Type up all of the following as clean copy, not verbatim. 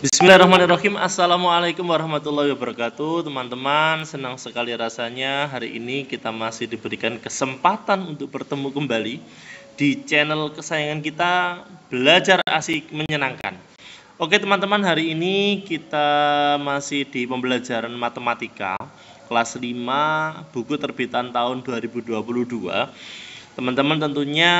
Bismillahirrahmanirrahim. Assalamualaikum warahmatullahi wabarakatuh. Teman-teman, senang sekali rasanya hari ini kita masih diberikan kesempatan untuk bertemu kembali di channel kesayangan kita, Belajar Asik Menyenangkan. Oke teman-teman, hari ini kita masih di pembelajaran matematika kelas 5 buku terbitan tahun 2022. Teman-teman tentunya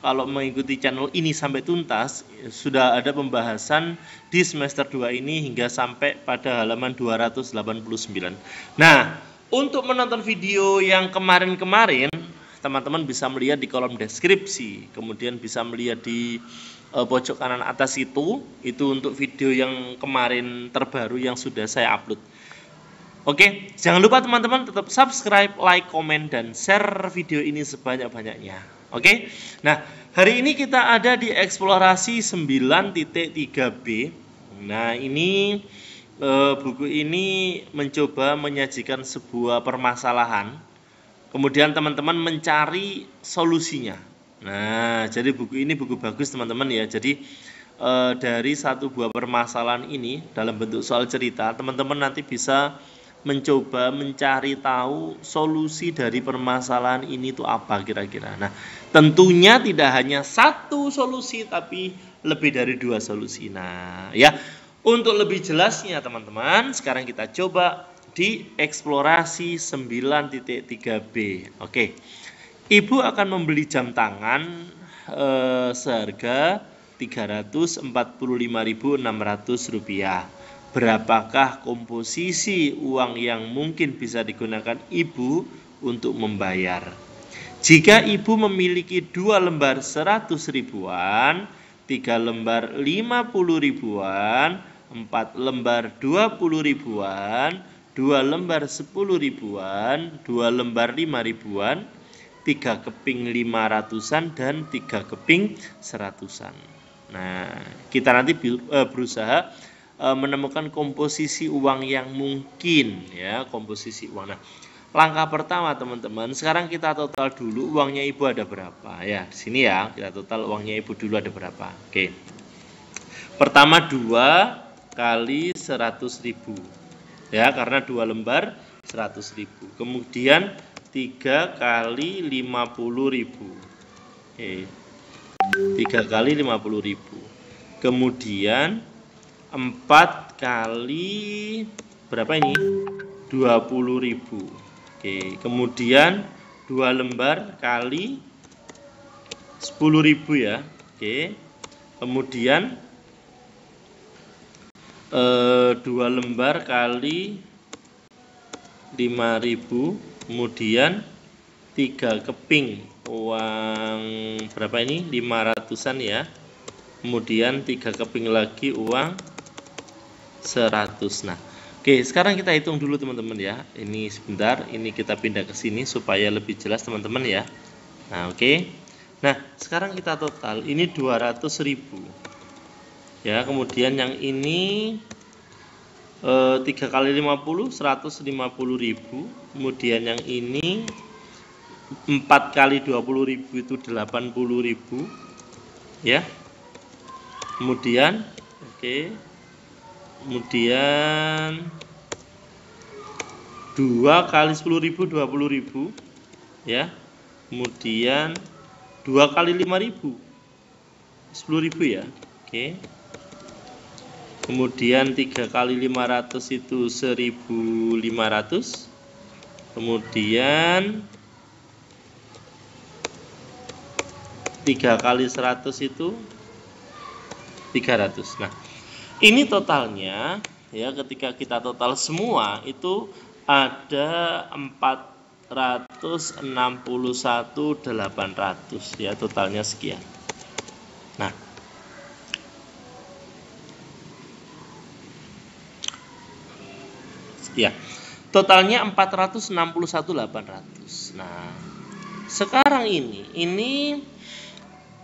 kalau mengikuti channel ini sampai tuntas, sudah ada pembahasan di semester 2 ini hingga sampai pada halaman 289. Nah, untuk menonton video yang kemarin-kemarin, teman-teman bisa melihat di kolom deskripsi, kemudian bisa melihat di pojok kanan atas itu untuk video yang kemarin terbaru yang sudah saya upload. Oke, jangan lupa teman-teman tetap subscribe, like, komen, dan share video ini sebanyak-banyaknya. Oke, nah hari ini kita ada di eksplorasi 9.3b. Nah ini buku ini mencoba menyajikan sebuah permasalahan, kemudian teman-teman mencari solusinya. Nah jadi buku ini buku bagus teman-teman ya. Jadi dari satu buah permasalahan ini dalam bentuk soal cerita, teman-teman nanti bisa mencoba mencari tahu solusi dari permasalahan ini itu apa kira-kira. Nah, tentunya tidak hanya satu solusi tapi lebih dari 2 solusi. Nah, ya, untuk lebih jelasnya teman-teman, sekarang kita coba di eksplorasi 9.3b. Oke. Ibu akan membeli jam tangan seharga Rp345.600. Berapakah komposisi uang yang mungkin bisa digunakan ibu untuk membayar? Jika ibu memiliki 2 lembar 100 ribuan, 3 lembar 50 ribuan, 4 lembar 20 ribuan, 2 lembar 10 ribuan, 2 lembar 5 ribuan, 3 keping 500-an, dan 3 keping 100-an. Nah, kita nanti berusaha menemukan komposisi uang yang mungkin, ya, komposisi uang. Nah, langkah pertama teman-teman, sekarang kita total dulu uangnya ibu ada berapa, ya. Di sini ya, kita total uangnya ibu dulu ada berapa. Oke. Pertama 2 kali 100.000. Ya, karena 2 lembar 100.000. Kemudian 3 kali 50.000. Oke. 3 kali 50.000. Kemudian 4 kali berapa ini? 20.000. Oke, kemudian 2 lembar kali 10.000 ya. Oke. Kemudian 2 lembar kali 5.000, kemudian 3 keping uang berapa ini? 500-an ya. Kemudian 3 keping lagi uang 100. Nah, oke, sekarang kita hitung dulu teman-teman ya. Ini sebentar, ini kita pindah ke sini supaya lebih jelas teman-teman ya. Nah, oke. Nah, sekarang kita total ini 200.000. Ya, kemudian yang ini 3 kali 50 150.000. Kemudian yang ini 4 kali 20.000 itu 80.000. Ya. Kemudian oke. Kemudian 2 kali 10.000 20.000 ya. Kemudian 2 kali 5.000 10.000 ya. Oke. Kemudian 3 kali 500 itu 1.500. Kemudian 3 kali 100 itu 300. Nah, ini totalnya ya, ketika kita total semua itu ada 461.800 ya, totalnya sekian. Nah, ya, totalnya 461.800. Nah, sekarang ini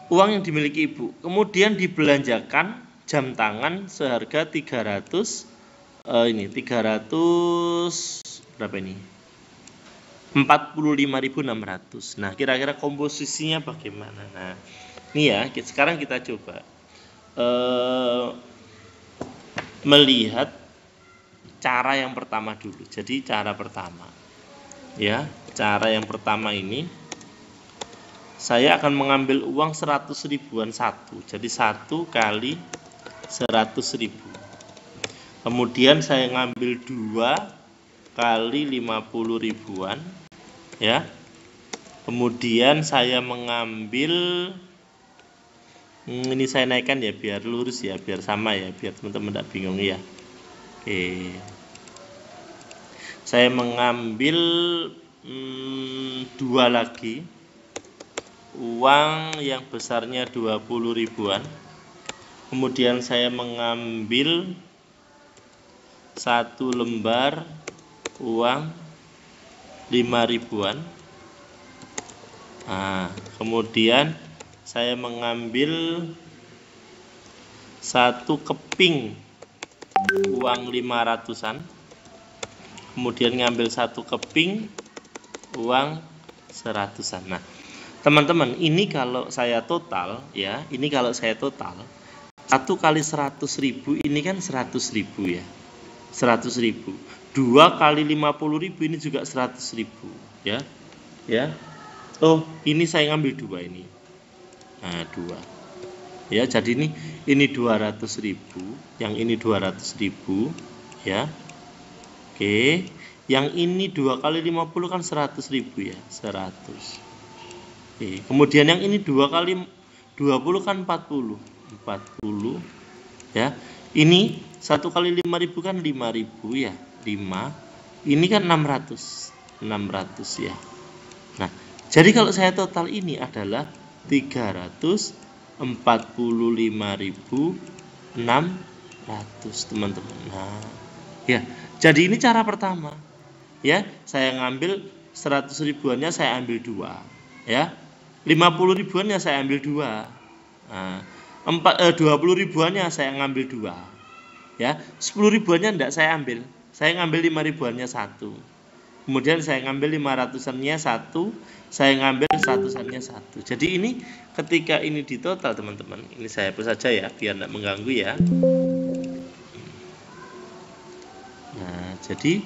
uang yang dimiliki ibu, kemudian dibelanjakan jam tangan seharga 300 berapa ini? 45.600. Nah, kira-kira komposisinya bagaimana? Nah, ini ya, sekarang kita coba. melihat cara yang pertama dulu. Jadi cara pertama, ya, cara yang pertama ini saya akan mengambil uang 100 ribuan satu. Jadi 1 kali 100 ribu. Kemudian saya ngambil 2 kali 50 ribuan, ya. Kemudian saya mengambil, ini saya naikkan ya biar lurus ya, biar sama ya, biar teman-teman tidak bingung ya. Oke. Saya mengambil 2 lagi uang yang besarnya 20 ribuan. Kemudian saya mengambil 1 lembar uang 5 ribuan. Nah, kemudian saya mengambil 1 keping uang 500-an. Kemudian ngambil 1 keping uang 100-an. Nah, teman-teman, ini kalau saya total ya, ini kalau saya total 1 kali 100 ribu ini kan 100 ribu ya, 100 ribu. 2 kali 50 ribu ini juga 100 ribu ya, ya. Oh, ini saya ngambil 2 ini. Nah, 2 ya, jadi ini 200 ribu, yang ini 200 ribu ya. Oke, yang ini 2 kali 50 kan 100 ribu ya, 100. Oke, kemudian yang ini 2 kali 20 kan 40 ya. Ini 1 kali 5.000 kan 5.000 ya, 5. Ini kan 600 ya. Nah, jadi kalau saya total ini adalah 345.600, teman-teman. Nah, ya. Jadi ini cara pertama. Ya, saya ngambil 100 ribuannya saya ambil 2, ya. 50 ribuannya saya ambil 2. Nah, 20 ribuannya saya ngambil 2. Ya, 10 ribuannya enggak saya ambil. Saya ngambil 5 ribuannya 1. Kemudian saya ngambil 500-annya 1, saya ngambil 100-annya 1. Jadi ini ketika ini ditotal, teman-teman. Ini saya hapus saja ya biar enggak mengganggu ya. Nah, jadi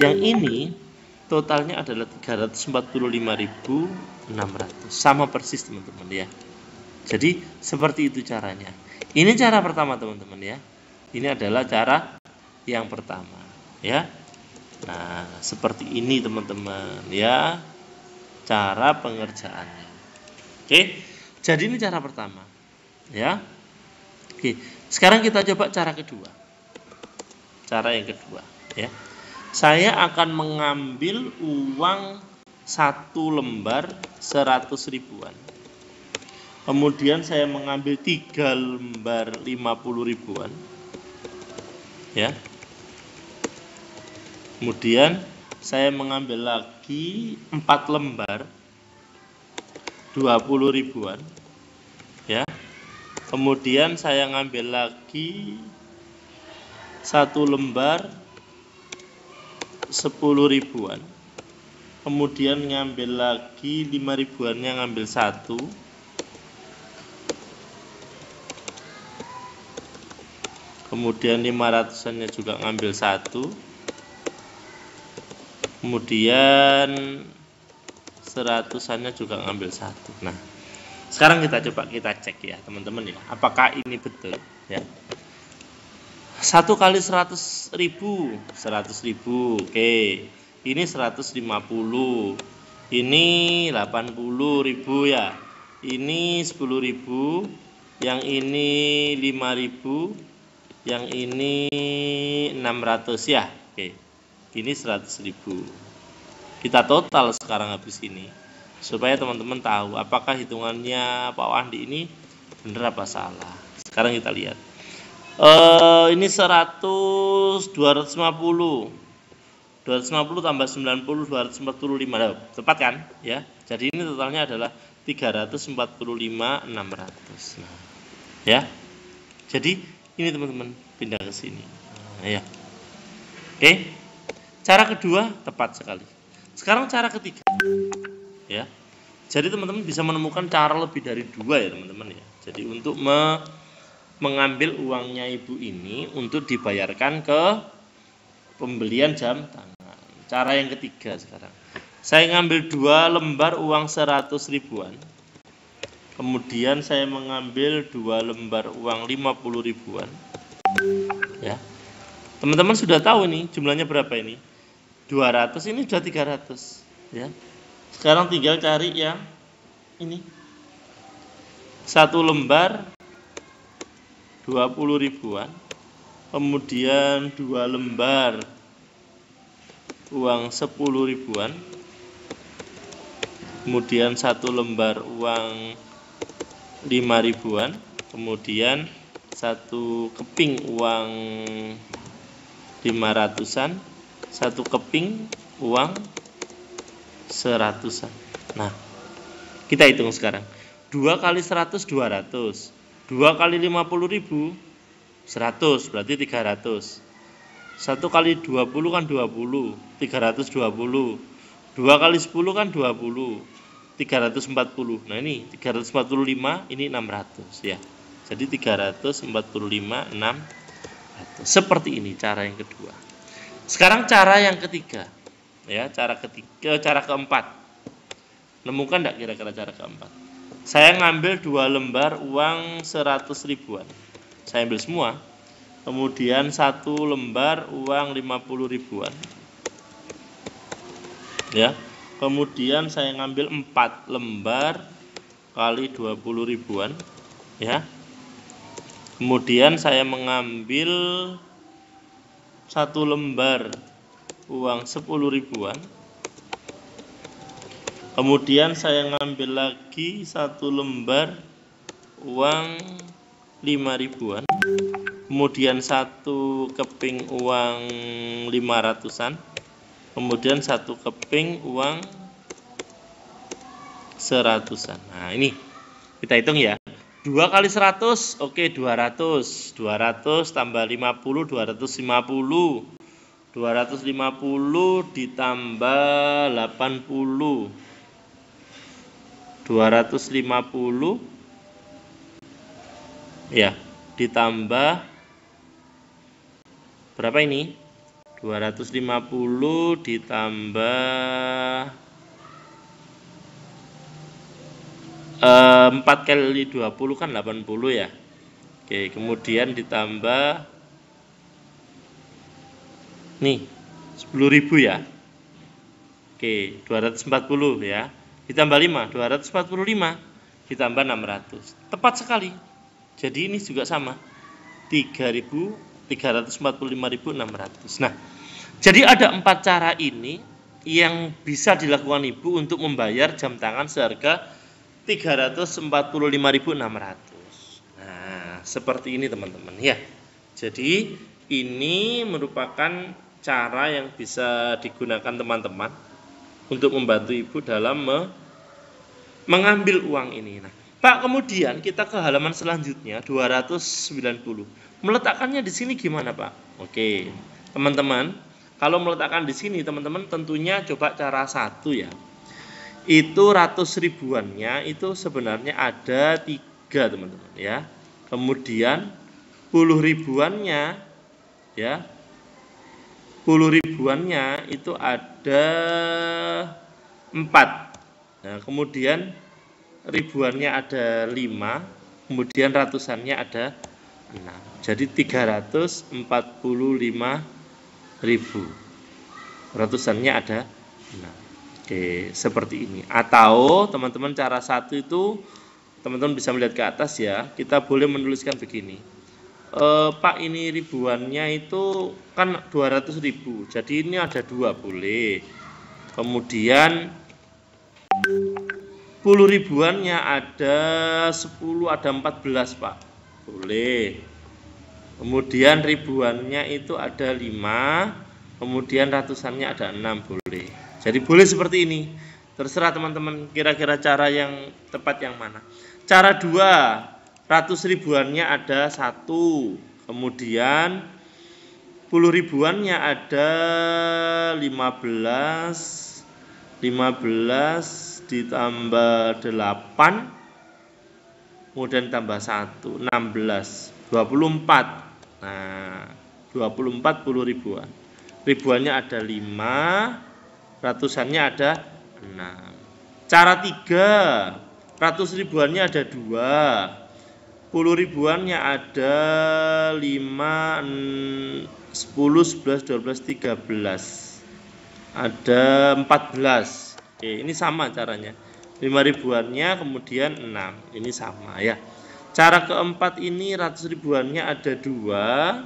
yang ini totalnya adalah 345.600. Sama persis, teman-teman ya. Jadi seperti itu caranya. Ini cara pertama, teman-teman ya. Ini adalah cara yang pertama ya. Nah, seperti ini, teman-teman ya, cara pengerjaannya. Oke. Jadi ini cara pertama ya. Oke. Sekarang kita coba cara kedua. Cara yang kedua ya. Saya akan mengambil uang 1 lembar 100 ribuan. Kemudian saya mengambil 3 lembar 50 ribuan. Ya. Kemudian saya mengambil lagi 4 lembar 20 ribuan. Ya. Kemudian saya ngambil lagi 1 lembar 10 ribuan. Kemudian ngambil lagi 5 ribuannya, ngambil 1. Kemudian 500-annya juga ngambil 1. Kemudian 100-annya juga ngambil 1. Nah, sekarang kita coba cek ya, teman-teman ya, apakah ini betul ya. 1 kali 100 ribu, 100 ribu, oke. Ini 150, ini 80 ribu ya. Ini 10 ribu, yang ini 5 ribu, yang ini 600 ya. Oke, ini 100 ribu. Kita total sekarang habis ini, supaya teman-teman tahu apakah hitungannya Pak Wandi ini benar apa salah. Sekarang kita lihat. Ini 100, 250 tambah 90, 245, tepat kan ya. Jadi ini totalnya adalah 345.600. Nah, ya. Jadi ini, teman-teman, pindah ke sini. Nah, ya. Oke. Cara kedua tepat sekali. Sekarang cara ketiga ya. Jadi teman-teman bisa menemukan cara lebih dari 2 ya, teman-teman ya. Jadi untuk mengambil uangnya ibu ini untuk dibayarkan ke pembelian jam tangan. Cara yang ketiga sekarang. Saya ngambil 2 lembar uang 100 ribuan. Kemudian saya mengambil 2 lembar uang 50 ribuan. Ya. Teman-teman sudah tahu nih jumlahnya berapa ini? 200, ini sudah 300, ya. Sekarang tinggal cari yang ini. 1 lembar 20 ribuan. Kemudian 2 lembar uang 10 ribuan. Kemudian 1 lembar uang 5 ribuan. Kemudian 1 keping uang 500-an, 1 keping uang 100-an. Nah, kita hitung sekarang. 2 kali 100, 200. 2 kali 50 ribu, 100, berarti 300. 1 kali 20 kan 20, 320. 2 kali 10 kan 20, 340. Nah ini 345, ini 600 ya. Jadi 345, 600. Seperti ini cara yang kedua. Sekarang cara yang ketiga. Ya, cara keempat. Nemukan enggak kira-kira cara keempat? Saya ngambil 2 lembar uang 100 ribuan. Saya ambil semua. Kemudian 1 lembar uang 50 ribuan. Ya. Kemudian saya ngambil 4 lembar kali 20 ribuan, ya. Kemudian saya mengambil 1 lembar uang 10 ribuan. Kemudian saya ngambil lagi 1 lembar uang 5 ribuan. Kemudian 1 keping uang 500-an. Kemudian 1 keping uang 100-an. Nah ini kita hitung ya. 2 kali 100, oke 200. 200 tambah 50, 250. 250 ditambah 80. 250 ya, ditambah berapa ini? 250 ditambah 4 kali 20 kan 80 ya. Oke, kemudian ditambah nih 10.000 ya. Oke, 240 ya. Ditambah 5, 245 ditambah 600. Tepat sekali. Jadi ini juga sama. 345.600. Nah, jadi ada 4 cara ini yang bisa dilakukan ibu untuk membayar jam tangan seharga 345.600. Nah, seperti ini teman-teman ya. Jadi ini merupakan cara yang bisa digunakan teman-teman untuk membantu ibu dalam mengambil uang ini. Nah, Pak, kemudian kita ke halaman selanjutnya 290. Meletakkannya di sini gimana, Pak? Oke, teman-teman, kalau meletakkan di sini teman-teman tentunya coba cara 1 ya. Itu ratus ribuannya itu sebenarnya ada 3 teman-teman ya. Kemudian puluh ribuannya ya, 10 ribuannya itu ada 4. Nah, kemudian ribuannya ada 5, kemudian ratusannya ada 6. Jadi 345.000. Ratusannya ada 6. Oke, seperti ini. Atau teman-teman cara 1 itu teman-teman bisa melihat ke atas ya. Kita boleh menuliskan begini. Pak, ini ribuannya itu kan 200.000. Jadi ini ada 2 boleh. Kemudian 10 ribuannya ada 10, ada 14, Pak. Boleh. Kemudian ribuannya itu ada 5, kemudian ratusannya ada 6, boleh. Jadi boleh seperti ini. Terserah teman-teman kira-kira cara yang tepat yang mana. Cara 2, ratus ribuannya ada 1, kemudian 10 ribuannya ada 15 ditambah 8, kemudian tambah 1, 16. 24. Nah, 24 10 ribuan. Ribuannya ada 5, ratusannya ada 6. Cara 3, ratus ribuannya ada 2, 10 ribuannya ada 5, 10, 11, 12, 13. Ada 14. Oke, ini sama caranya. 5 ribuannya kemudian 6. Ini sama ya. Cara keempat ini ratus ribuannya ada 2,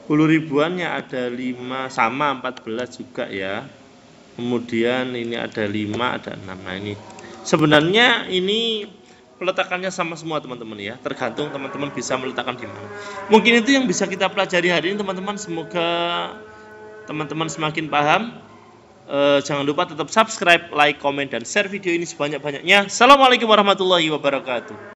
10 ribuannya ada 5, sama 14 juga ya. Kemudian ini ada 5, ada 6. Nah ini sebenarnya ini peletakannya sama semua teman-teman ya. Tergantung teman-teman bisa meletakkan di mana. Mungkin itu yang bisa kita pelajari hari ini teman-teman. Semoga teman-teman semakin paham. Jangan lupa tetap subscribe, like, komen, dan share video ini sebanyak-banyaknya. Assalamualaikum warahmatullahi wabarakatuh.